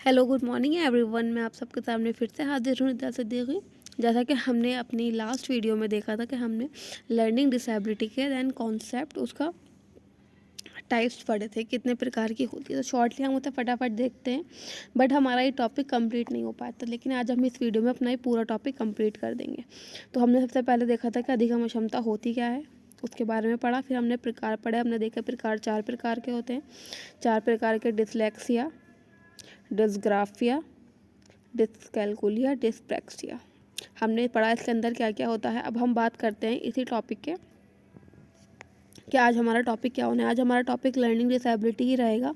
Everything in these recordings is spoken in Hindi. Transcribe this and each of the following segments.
Hello good morning everyone. मैं आप सबके सामने फिर से हाजिर हूँ निदा सिद्दीकी। जैसा कि हमने अपनी लास्ट वीडियो में देखा था कि हमने लर्निंग डिसेबिलिटी के दैन कॉन्सेप्ट उसका टाइप्स पढ़े थे, कितने प्रकार की होती है। तो शॉर्टली हम उसे फटाफट देखते हैं, बट हमारा ये टॉपिक कंप्लीट नहीं हो पाता। लेकिन आज हम इस वीडियो में अपना ये पूरा टॉपिक कंप्लीट कर देंगे। तो हमने सबसे पहले देखा था कि अधिगम अक्षमता होती क्या है, उसके बारे में पढ़ा। फिर हमने प्रकार पढ़े, हमने देखा प्रकार 4 प्रकार के होते हैं। 4 प्रकार के: डिसलेक्सिया, डिस्ग्राफिया, डिस्कैलकुलिया, डिस्प्रैक्सिया। हमने पढ़ा इसके अंदर क्या क्या होता है। अब हम बात करते हैं इसी टॉपिक के कि आज हमारा टॉपिक क्या होना है। आज हमारा टॉपिक लर्निंग डिसेबिलिटी ही रहेगा।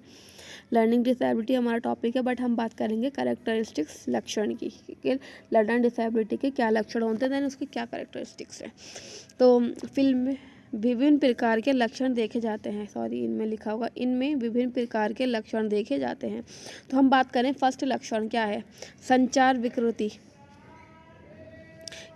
लर्निंग डिसेबिलिटी हमारा टॉपिक है, बट हम बात करेंगे कैरेक्टरिस्टिक्स, लक्षण की, कि लर्निंग डिसेबिलिटी के क्या लक्षण होते हैं, दैन उसके क्या कैरेक्टरिस्टिक्स हैं। तो फिल्म में विभिन्न प्रकार के लक्षण देखे जाते हैं, इनमें लिखा होगा, इनमें विभिन्न प्रकार के लक्षण देखे जाते हैं। तो हम बात करें फर्स्ट लक्षण क्या है, संचार विकृति।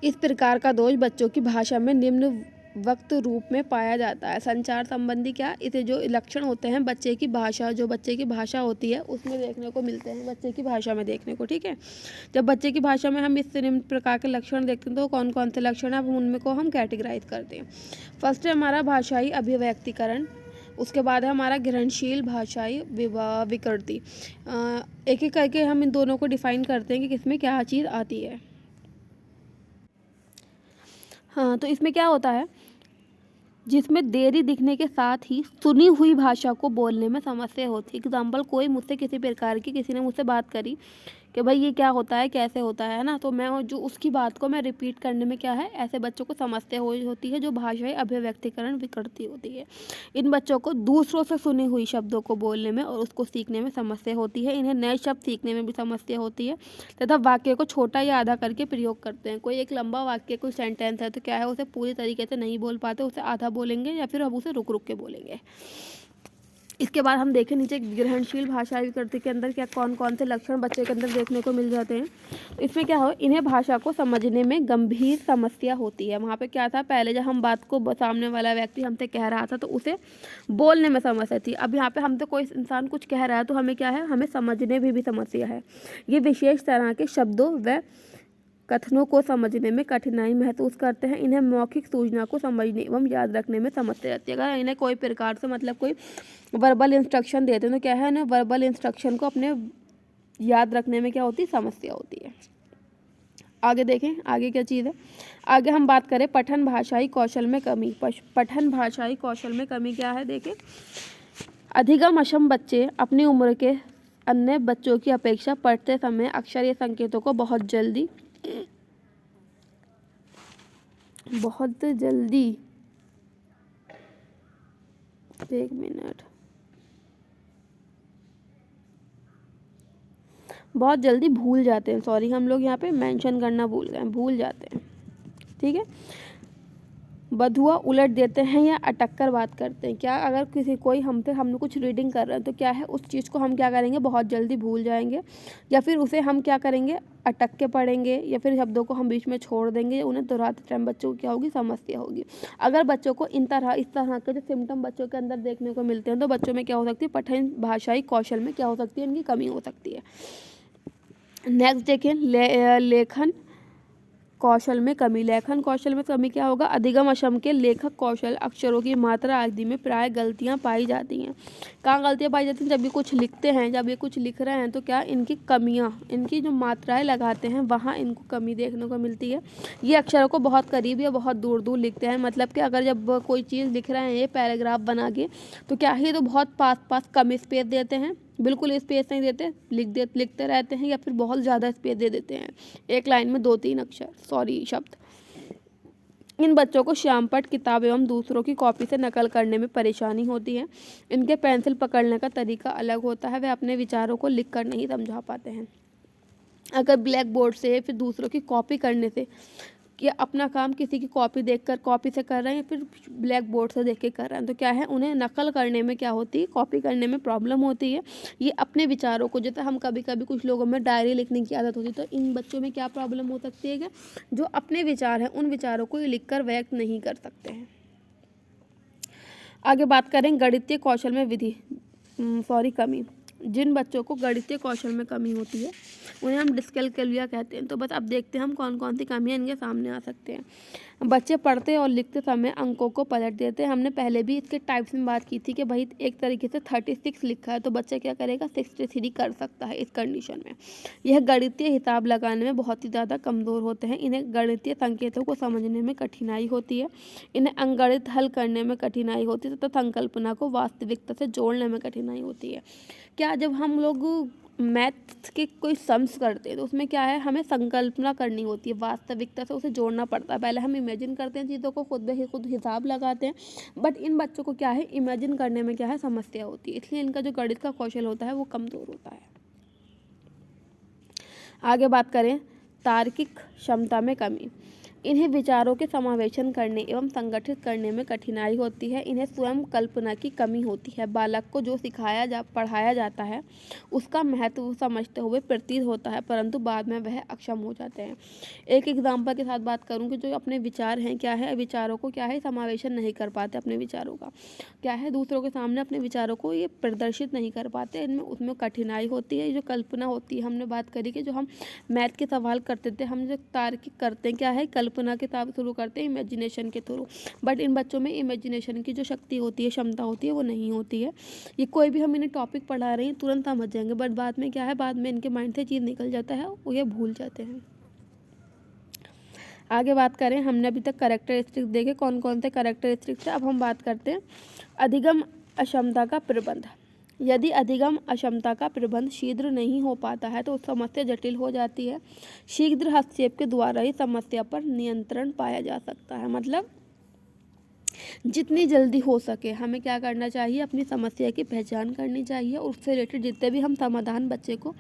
इस प्रकार का दोष बच्चों की भाषा में निम्न वक्त रूप में पाया जाता है। संचार संबंधी क्या, इसे जो लक्षण होते हैं बच्चे की भाषा, जो बच्चे की भाषा होती है उसमें देखने को मिलते हैं, बच्चे की भाषा में देखने को, ठीक है। जब बच्चे की भाषा में हम इस निम्न प्रकार के लक्षण देखते हैं तो कौन कौन से लक्षण हैं, उनमें को हम कैटेगराइज करते हैं। फर्स्ट है हमारा भाषाई अभिव्यक्तिकरण, उसके बाद है हमारा ग्रहणशील भाषाई विकृति। एक एक करके हम इन दोनों को डिफाइन करते हैं कि किसमें क्या चीज़ आती है। हाँ, तो इसमें क्या होता है, जिसमें देरी दिखने के साथ ही सुनी हुई भाषा को बोलने में समस्या होती है। एग्जाम्पल, कोई मुझसे किसी प्रकार की, किसी ने मुझसे बात करी कि भाई ये क्या होता है, कैसे होता है ना, तो मैं जो उसकी बात को मैं रिपीट करने में क्या है, ऐसे बच्चों को समस्या होती है, जो भाषाई अभिव्यक्तिकरण विकृति होती है। इन बच्चों को दूसरों से सुनी हुई शब्दों को बोलने में और उसको सीखने में समस्या होती है। इन्हें नए शब्द सीखने में भी समस्या होती है तथा वाक्य को छोटा या आधा करके प्रयोग करते हैं। कोई एक लंबा वाक्य, कोई सेंटेंस है तो क्या है, उसे पूरी तरीके से नहीं बोल पाते, उसे आधा बोलेंगे या फिर हम उसे रुक रुक के बोलेंगे। इसके बाद हम देखें नीचे ग्रहणशील भाषा विकृति के अंदर क्या कौन कौन से लक्षण बच्चे के अंदर देखने को मिल जाते हैं। तो इसमें क्या हो, इन्हें भाषा को समझने में गंभीर समस्या होती है। वहाँ पे क्या था, पहले जब हम बात को सामने वाला व्यक्ति हमसे कह रहा था तो उसे बोलने में समस्या थी। अब यहाँ पे हमसे कोई इंसान कुछ कह रहा है तो हमें क्या है, हमें समझने में भी समस्या है। ये विशेष तरह के शब्दों व कथनों को समझने में कठिनाई महसूस करते हैं। इन्हें मौखिक सूचना को समझने एवं याद रखने में समस्या रहती है। अगर इन्हें कोई प्रकार से मतलब कोई वर्बल इंस्ट्रक्शन देते हैं तो क्या है ना, वर्बल इंस्ट्रक्शन को अपने याद रखने में क्या होती है, समस्या होती है। आगे देखें, आगे क्या चीज़ है। आगे हम बात करें पठन भाषाई कौशल में कमी। पठन भाषाई कौशल में कमी क्या है, देखें, अधिगम अक्षम बच्चे अपनी उम्र के अन्य बच्चों की अपेक्षा पढ़ते समय अक्षर या संकेतों को बहुत जल्दी एक मिनट, बहुत जल्दी भूल जाते हैं। हम लोग यहाँ पे मेंशन करना भूल गए, भूल जाते हैं, ठीक है। बधुआ उलट देते हैं या अटक कर बात करते हैं। क्या, अगर हमने कुछ रीडिंग कर रहे हैं तो क्या है, उस चीज़ को हम क्या करेंगे, बहुत जल्दी भूल जाएंगे, या फिर उसे हम क्या करेंगे, अटक के पढ़ेंगे, या फिर शब्दों को हम बीच में छोड़ देंगे, उन्हें दोहराते टाइम बच्चों को क्या होगी, समस्या होगी। अगर बच्चों को इस तरह के जो सिम्टम बच्चों के अंदर देखने को मिलते हैं तो बच्चों में क्या हो सकती है, पठन भाषाई कौशल में क्या हो सकती है, इनकी कमी हो सकती है। नेक्स्ट देखें, लेखन कौशल में कमी। लेखन कौशल में कमी क्या होगा, अधिगम अक्षम के लेखक कौशल, अक्षरों की मात्रा आदि में प्राय गलतियां पाई जाती हैं। कहाँ गलतियां पाई जाती हैं, जब ये कुछ लिखते हैं, जब ये कुछ लिख रहे हैं तो क्या इनकी कमियां, इनकी जो मात्राएं लगाते हैं वहाँ इनको कमी देखने को मिलती है। ये अक्षरों को बहुत करीब या बहुत दूर दूर लिखते हैं। मतलब कि अगर जब कोई चीज़ लिख रहे हैं ये पैराग्राफ बना के, तो क्या ही तो बहुत पास कम स्पेस देते हैं, बिल्कुल स्पेस नहीं देते, लिखते रहते हैं, या फिर बहुत ज़्यादा स्पेस दे देते हैं, एक लाइन में 2-3 शब्द। इन बच्चों को श्यामपट्ट किताब एवं दूसरों की कॉपी से नकल करने में परेशानी होती है। इनके पेंसिल पकड़ने का तरीका अलग होता है, वे अपने विचारों को लिख कर नहीं समझा पाते हैं। अगर ब्लैक बोर्ड से फिर दूसरों की कॉपी करने से, या अपना काम किसी की कॉपी से कर रहे हैं या फिर ब्लैक बोर्ड से देख के कर रहे हैं, तो क्या है, उन्हें नकल करने में क्या होती है, कॉपी करने में प्रॉब्लम होती है। ये अपने विचारों को, जैसे हम कभी कभी कुछ लोगों में डायरी लिखने की आदत होती है, तो इन बच्चों में क्या प्रॉब्लम हो सकती है कि जो अपने विचार हैं उन विचारों को ये लिख कर व्यक्त नहीं कर सकते हैं। आगे बात करें गणितीय कौशल में कमी। जिन बच्चों को गणितीय कौशल में कमी होती है उन्हें हम डिस्कैलकुलिया कहते हैं। तो बस अब देखते हैं हम कौन कौन सी कमियां इनके सामने आ सकते हैं। बच्चे पढ़ते और लिखते समय अंकों को पलट देते हैं। हमने पहले भी इसके टाइप्स में बात की थी कि भाई एक तरीके से 36 लिखा है तो बच्चा क्या करेगा 63 कर सकता है इस कंडीशन में। यह गणितीय हिसाब लगाने में बहुत ही ज़्यादा कमज़ोर होते हैं। इन्हें गणितीय संकेतों को समझने में कठिनाई होती है। इन्हें अंकगणित हल करने में कठिनाई होती है तथा संकल्पना को वास्तविकता से जोड़ने में कठिनाई होती है। क्या जब हम लोग मैथ के कोई सम्स करते हैं तो उसमें क्या है हमें संकल्पना करनी होती है, वास्तविकता से उसे जोड़ना पड़ता है। पहले हम इमेजिन करते हैं चीज़ों को, खुद हिसाब लगाते हैं, बट इन बच्चों को क्या है इमेजिन करने में क्या है समस्या होती है, इसलिए इनका जो गणित का कौशल होता है वो कमज़ोर होता है। आगे बात करें तार्किक क्षमता में कमी। इन्हें विचारों के समावेशन करने एवं संगठित करने में कठिनाई होती है। इन्हें स्वयं कल्पना की कमी होती है। बालक को जो पढ़ाया जाता है उसका महत्व समझते हुए प्रतीत होता है, परंतु बाद में वह अक्षम हो जाते हैं। एक एग्जाम्पल के साथ बात करूं कि जो अपने विचार हैं क्या है, विचारों को क्या है समावेशन नहीं कर पाते, अपने विचारों का क्या है दूसरों के सामने अपने विचारों को ये प्रदर्शित नहीं कर पाते, इनमें उसमें कठिनाई होती है। जो कल्पना होती है, हमने बात करी कि जो हम मैथ के सवाल करते थे, हम जो तार्किक करते हैं क्या है कल्पना के साथ शुरू करते हैं इमेजिनेशन के थ्रू, बट इन बच्चों में इमेजिनेशन की जो शक्ति होती है, क्षमता होती है, वो नहीं होती है। ये कोई भी हम इन्हें टॉपिक पढ़ा रहे हैं तुरंत समझ जाएंगे, बट बाद में क्या है बाद में इनके माइंड से चीज़ निकल जाता है, वो ये भूल जाते हैं। आगे बात करें, हमने अभी तक कैरेक्टरिस्टिक्स देखे कौन कौन से कैरेक्टरिस्टिक्स है। अब हम बात करते हैं अधिगम अक्षमता का प्रबंध। यदि अधिगम अक्षमता का प्रबंध शीघ्र नहीं हो पाता है तो समस्या जटिल हो जाती है। शीघ्र हस्तक्षेप के द्वारा ही समस्या पर नियंत्रण पाया जा सकता है। मतलब जितनी जल्दी हो सके हमें क्या करना चाहिए, अपनी समस्या की पहचान करनी चाहिए, उससे रिलेटेड जितने भी हम समाधान बच्चे को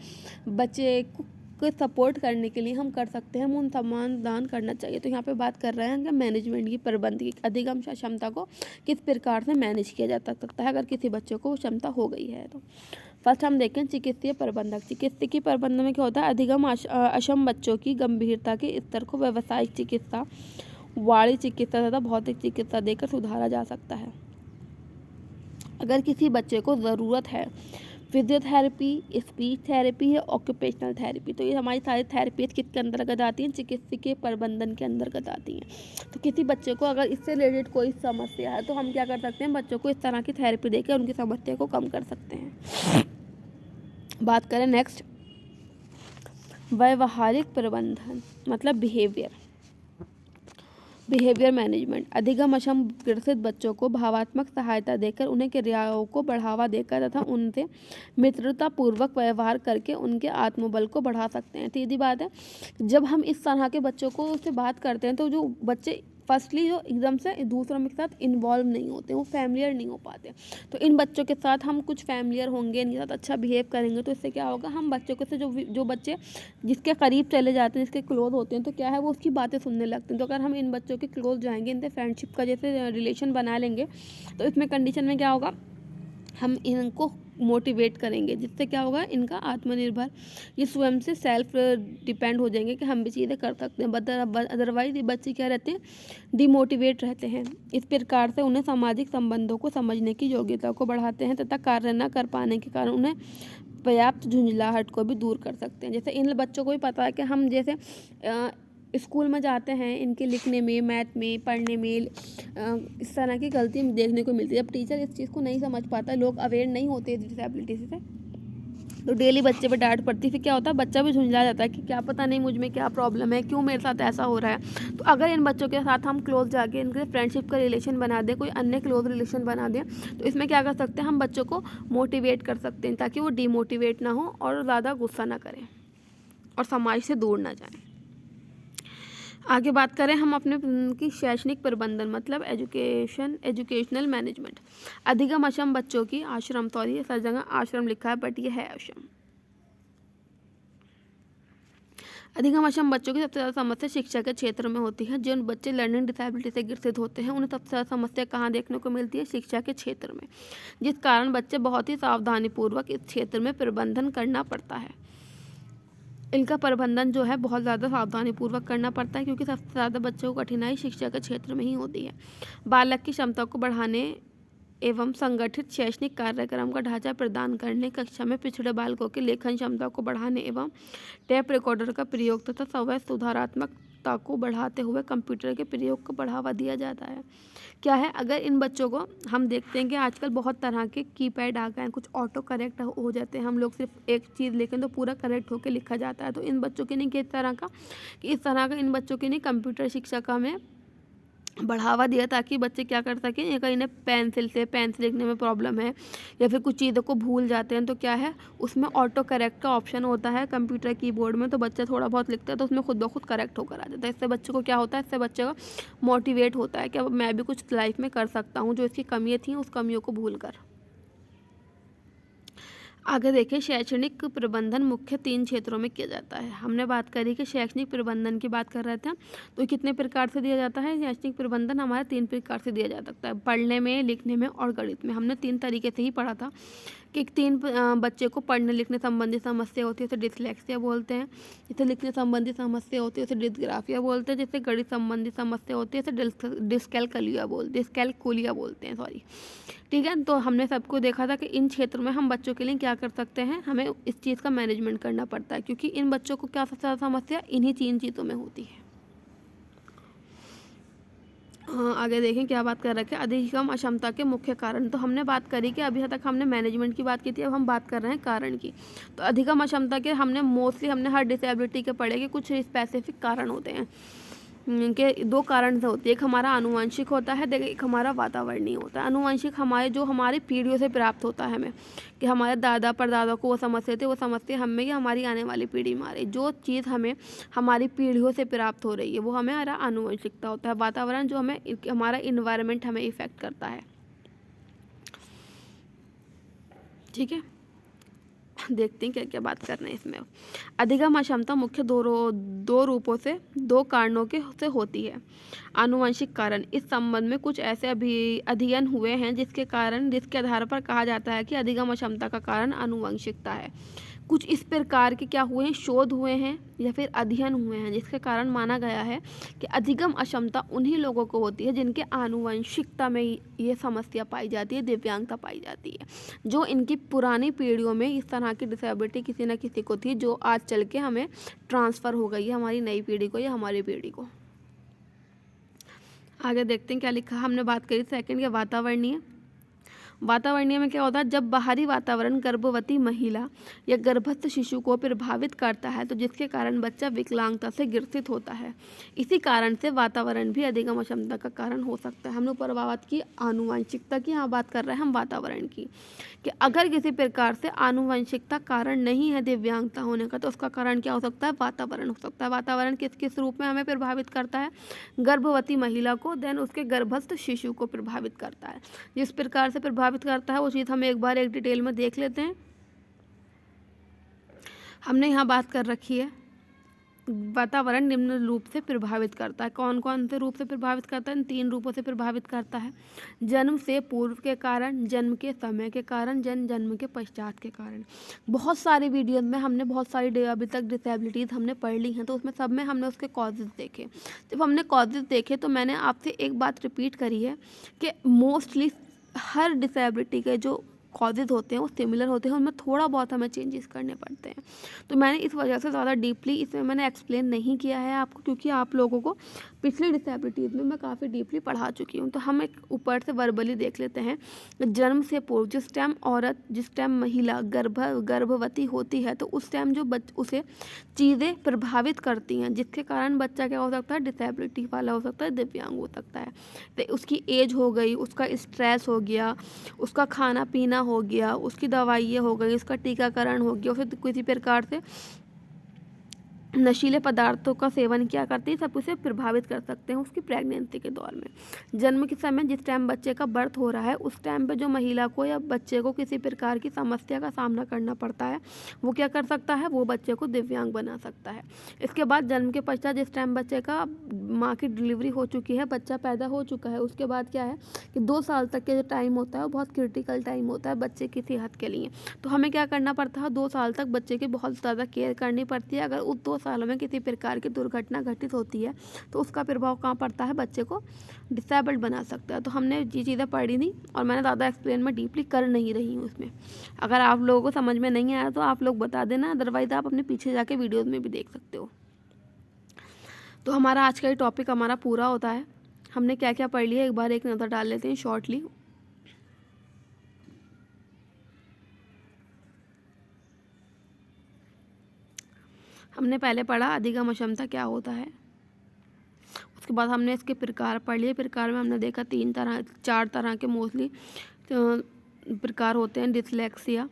सपोर्ट करने के लिए हम कर सकते हैं, हम उन समाधान करना चाहिए। तो यहाँ पे बात कर रहे हैं कि मैनेजमेंट की, प्रबंध की, अधिगम क्षमता को किस प्रकार से मैनेज किया जा सकता है अगर किसी बच्चे को वो क्षमता हो गई है तो। फर्स्ट हम देखें चिकित्सीय प्रबंधक। चिकित्सकीय प्रबंधन में क्या होता है, अधिगम अक्षम बच्चों की गंभीरता के स्तर को व्यावसायिक चिकित्सा, वाणी चिकित्सा तथा भौतिक चिकित्सा देकर सुधारा जा सकता है। अगर किसी बच्चे को ज़रूरत है फिजियोथेरेपी, स्पीच थेरेपी या ऑक्यूपेशनल थेरेपी, तो ये हमारी सारी थेरेपी किसके अंतर्गत आती हैं, चिकित्सकीय प्रबंधन के अंतर्गत आती हैं। तो किसी बच्चे को अगर इससे रिलेटेड कोई समस्या है तो हम क्या कर सकते हैं, बच्चों को इस तरह की थेरेपी देकर उनकी समस्या को कम कर सकते हैं। बात करें नेक्स्ट व्यवहारिक प्रबंधन, मतलब बिहेवियर मैनेजमेंट। अधिगम अक्षम ग्रसित बच्चों को भावात्मक सहायता देकर उन्हें क्रियाओं को बढ़ावा देकर तथा उनसे मित्रतापूर्वक व्यवहार करके उनके आत्मबल को बढ़ा सकते हैं। सीधी बात है, जब हम इस तरह के बच्चों को से बात करते हैं तो जो बच्चे फर्स्टली जो एकदम से दूसरों के साथ इन्वॉल्व नहीं होते, वो फैमिलियर नहीं हो पाते, तो इन बच्चों के साथ हम कुछ फैमिलियर होंगे, इनके साथ अच्छा बिहेव करेंगे तो इससे क्या होगा, हम बच्चों के से जो बच्चे जिसके करीब चले जाते हैं, जिसके क्लोज होते हैं, तो क्या है वो उसकी बातें सुनने लगते हैं। तो अगर हम इन बच्चों के क्लोज जाएंगे, इनसे फ्रेंडशिप का जैसे रिलेशन बना लेंगे, तो इसमें कंडीशन में क्या होगा, हम इनको मोटिवेट करेंगे, जिससे क्या होगा इनका आत्मनिर्भर, ये स्वयं से सेल्फ डिपेंड हो जाएंगे कि हम भी चीज़ें कर सकते हैं। अदरवाइज ये बच्चे क्या रहते हैं, डिमोटिवेट रहते हैं। इस प्रकार से उन्हें सामाजिक संबंधों को समझने की योग्यता को बढ़ाते हैं तथा कार्य न कर पाने के कारण उन्हें पर्याप्त झुंझलाहट को भी दूर कर सकते हैं। जैसे इन बच्चों को भी पता है कि हम जैसे स्कूल में जाते हैं, इनके लिखने में, मैथ में, पढ़ने में इस तरह की गलती देखने को मिलती है। जब टीचर इस चीज़ को नहीं समझ पाता, लोग अवेयर नहीं होते डिसेबिलिटी से, तो डेली बच्चे पे डांट पड़ती, फिर क्या होता है बच्चा भी झुंझला जाता है कि क्या पता नहीं मुझ में क्या प्रॉब्लम है, क्यों मेरे साथ ऐसा हो रहा है। तो अगर इन बच्चों के साथ हम क्लोज जाके इनके फ्रेंडशिप का रिलेशन बना दें, कोई अन्य क्लोज रिलेशन बना दें, तो इसमें क्या कर सकते हैं, हम बच्चों को मोटिवेट कर सकते हैं ताकि वो डिमोटिवेट ना हो और ज़्यादा गुस्सा ना करें और समाज से दूर ना जाएं। आगे बात करें हम अपने की शैक्षणिक प्रबंधन, मतलब एजुकेशनल मैनेजमेंट। अधिगम अक्षम बच्चों की हर जगह आश्रम लिखा है बट ये है अक्षम। अधिगम अक्षम बच्चों की सबसे ज़्यादा समस्या शिक्षा के क्षेत्र में होती है। जो बच्चे लर्निंग डिसेबिलिटी से ग्रसित होते हैं उन्हें सबसे ज़्यादा समस्या कहाँ देखने को मिलती है, शिक्षा के क्षेत्र में, जिस कारण बच्चे बहुत ही सावधानीपूर्वक इस क्षेत्र में प्रबंधन करना पड़ता है। इनका प्रबंधन जो है बहुत ज़्यादा सावधानीपूर्वक करना पड़ता है, क्योंकि सबसे ज़्यादा बच्चों को कठिनाई शिक्षा के क्षेत्र में ही होती है। बालक की क्षमता को बढ़ाने एवं संगठित शैक्षणिक कार्यक्रम का ढांचा प्रदान करने, कक्षा में पिछड़े बालकों की लेखन क्षमता को बढ़ाने एवं टेप रिकॉर्डर का प्रयोग तथा स्वयं सुधारात्मकता को बढ़ाते हुए कंप्यूटर के प्रयोग को बढ़ावा दिया जाता है। क्या है, अगर इन बच्चों को हम देखते हैं कि आजकल बहुत तरह के कीपैड आ गए हैं, कुछ ऑटो करेक्ट हो जाते हैं, हम लोग सिर्फ एक चीज़ लिखें तो पूरा करेक्ट होकर लिखा जाता है। तो इन बच्चों के नहीं किस तरह का कि इस तरह का इन बच्चों के नहीं कंप्यूटर शिक्षा का हमें बढ़ावा दिया ताकि बच्चे क्या कर सकें। या कहीं इन्हें पेंसिल लिखने में प्रॉब्लम है या फिर कुछ चीज़ों को भूल जाते हैं, तो क्या है उसमें ऑटो करेक्ट का ऑप्शन होता है कंप्यूटर कीबोर्ड में, तो बच्चा थोड़ा बहुत लिखता है तो उसमें खुद ब खुद करेक्ट होकर आ जाता है। इससे बच्चे को क्या होता है, इससे बच्चे का मोटिवेट होता है कि अब मैं भी कुछ लाइफ में कर सकता हूँ, जो इसकी कमियाँ थी उस कमियों को भूल कर। आगे देखिए, शैक्षणिक प्रबंधन मुख्य 3 क्षेत्रों में किया जाता है। हमने बात करी कि शैक्षणिक प्रबंधन की बात कर रहे थे, तो कितने प्रकार से दिया जाता है। शैक्षणिक प्रबंधन हमारे 3 प्रकार से दिया जा सकता है, पढ़ने में, लिखने में और गणित में। हमने 3 तरीके से ही पढ़ा था कि 3 बच्चे को पढ़ने लिखने संबंधी समस्या होती है उसे डिसलेक्सिया बोलते हैं, जिसे लिखने संबंधी समस्या होती है उसे डिस्ग्राफिया बोलते हैं, जिससे गणित संबंधी समस्या होती है उसे डिस्कैलकुलिया बोलते हैं, सॉरी। ठीक है, तो हमने सबको देखा था कि इन क्षेत्रों में हम बच्चों के लिए क्या कर सकते हैं, हमें इस चीज़ का मैनेजमेंट करना पड़ता है, क्योंकि इन बच्चों को क्या सबसे ज़्यादा समस्या इन्हीं 3 चीज़ों में होती है। हाँ, आगे देखें क्या बात कर रखे, अधिगम अक्षमता के मुख्य कारण। तो हमने बात करी कि अभी तक हमने मैनेजमेंट की बात की थी, अब हम बात कर रहे हैं कारण की। तो अधिगम अक्षमता के हमने हर डिसेबिलिटी के पढ़े कि कुछ स्पेसिफिक कारण होते हैं के 2 कारण से होती है। एक हमारा आनुवंशिक होता है, एक हमारा वातावरणीय होता है। आनुवंशिक हमारी पीढ़ियों से प्राप्त होता है हमें, कि हमारे दादा परदादा को वो समझते थे, वो समझते हमें कि हमारी आने वाली पीढ़ी में आ रही। जो चीज़ हमें हमारी पीढ़ियों से प्राप्त हो रही है वो हमारा आनुवंशिकता होता है। वातावरण जो हमारा इन्वायरमेंट हमें इफेक्ट करता है। ठीक है, देखते हैं क्या क्या बात करना है इसमें। अधिगम अक्षमता मुख्य दो रूपों से, 2 कारणों से होती है। आनुवंशिक कारण, इस संबंध में कुछ ऐसे अध्ययन हुए हैं जिसके आधार पर कहा जाता है कि अधिगम अक्षमता का कारण आनुवंशिकता है। कुछ इस प्रकार के क्या हुए हैं, शोध हुए हैं या फिर अध्ययन हुए हैं जिसके कारण माना गया है कि अधिगम अक्षमता उन्हीं लोगों को होती है जिनके आनुवंशिकता में ये समस्या पाई जाती है, दिव्यांगता पाई जाती है, जो इनकी पुरानी पीढ़ियों में इस तरह की डिसेबिलिटी किसी न किसी को थी, जो आज चल के हमें ट्रांसफ़र हो गई है हमारी नई पीढ़ी को या हमारी पीढ़ी को। आगे देखते हैं क्या लिखा। हमने बात करी सेकंड के वातावरणीय में क्या होता है, जब बाहरी वातावरण गर्भवती महिला या गर्भस्थ शिशु को प्रभावित करता है तो जिसके कारण बच्चा विकलांगता से ग्रसित होता है। इसी कारण से वातावरण भी अधिगम अक्षमता का कारण हो सकता है। हम लोग पर बात की आनुवंशिकता की, यहाँ बात कर रहे हैं हम वातावरण की, कि अगर किसी प्रकार से आनुवंशिकता कारण नहीं है दिव्यांगता होने का तो उसका कारण क्या हो सकता है, वातावरण हो सकता है। वातावरण किस किस रूप में हमें प्रभावित करता है, गर्भवती महिला को, देन उसके गर्भस्थ शिशु को प्रभावित करता है। जिस प्रकार से प्रभावित करता है वो चीज़ हम एक बार एक डिटेल में देख लेते हैं। हमने यहाँ बात कर रखी है वातावरण निम्न रूप से प्रभावित करता है। कौन कौन से रूप से प्रभावित करता है, इन 3 रूपों से प्रभावित करता है। जन्म से पूर्व के कारण, जन्म के समय के कारण, जन्म के पश्चात के कारण। बहुत सारी वीडियोज में हमने बहुत सारी अभी तक डिसेबिलिटीज़ हमने पढ़ ली हैं, तो उसमें सब में हमने उसके कॉजेज़ देखे। जब हमने कॉजेज़ देखे तो मैंने आपसे एक बात रिपीट करी है कि मोस्टली हर डिसेबिलिटी के जो कॉजेज़ होते हैं वो सिमिलर होते हैं, उनमें थोड़ा बहुत हमें चेंजेस करने पड़ते हैं। तो मैंने इस वजह से ज़्यादा डीपली इसमें मैंने एक्सप्लेन नहीं किया है आपको, क्योंकि आप लोगों को पिछली डिसेबिलिटीज़ में मैं काफ़ी डीपली पढ़ा चुकी हूँ। तो हम एक ऊपर से वर्बली देख लेते हैं। जन्म से पूर्व, जिस टाइम महिला गर्भवती होती है तो उस टाइम जो उसे चीज़ें प्रभावित करती हैं जिसके कारण बच्चा क्या हो सकता है, डिसेबिलिटी वाला हो सकता है, दिव्यांग हो सकता है। तो उसकी एज हो गई, उसका स्ट्रेस हो गया, उसका खाना पीना हो गया, उसकी दवाइयाँ हो गई, उसका टीकाकरण हो गया, उसे किसी प्रकार से नशीले पदार्थों का सेवन किया करती है, सब उसे प्रभावित कर सकते हैं उसकी प्रेगनेंसी के दौर में। जन्म के समय जिस टाइम बच्चे का बर्थ हो रहा है उस टाइम पे जो महिला को या बच्चे को किसी प्रकार की समस्या का सामना करना पड़ता है वो क्या कर सकता है, वो बच्चे को दिव्यांग बना सकता है। इसके बाद जन्म के पश्चात जिस टाइम बच्चे का माँ की डिलीवरी हो चुकी है, बच्चा पैदा हो चुका है, उसके बाद क्या है कि 2 साल तक के जो टाइम होता है वो बहुत क्रिटिकल टाइम होता है बच्चे की सेहत के लिए। तो हमें क्या करना पड़ता है, 2 साल तक बच्चे की बहुत ज़्यादा केयर करनी पड़ती है। अगर उस 2 सालों में किसी प्रकार की दुर्घटना घटित होती है तो उसका प्रभाव कहाँ पड़ता है, बच्चे को डिसेबल्ड बना सकता है। तो हमने ये चीज़ें पढ़ी नहीं और मैंने ज़्यादा एक्सप्लेन मैं डीपली कर नहीं रही हूँ उसमें। अगर आप लोगों को समझ में नहीं आया तो आप लोग बता देना, अदरवाइज़ आप अपने पीछे जाके वीडियोज़ में भी देख सकते हो। तो हमारा आज का ये टॉपिक हमारा पूरा होता है। हमने क्या क्या पढ़ लिया एक बार एक नज़र डाल लेते हैं शॉर्टली। हमने पहले पढ़ा अधिगम अक्षमता क्या होता है, उसके बाद हमने इसके प्रकार पढ़ लिए। प्रकार में हमने देखा 4 तरह के मोस्टली प्रकार होते हैं, डिसलेक्सिया,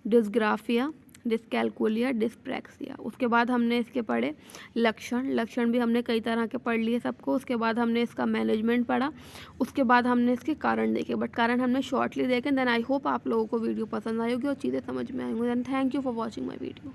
डिसग्राफिया, डिसकैलकुलिया, डिसप्रैक्सिया। उसके बाद हमने इसके पढ़े लक्षण भी हमने कई तरह के पढ़ लिए सबको। उसके बाद हमने इसका मैनेजमेंट पढ़ा। उसके बाद हमने इसके कारण देखे, बट कारण हमने शॉर्टली देखे। देन आई होप आप लोगों को वीडियो पसंद आई होगी और चीज़ें समझ में आई होंगी। Then thank you for watching my video.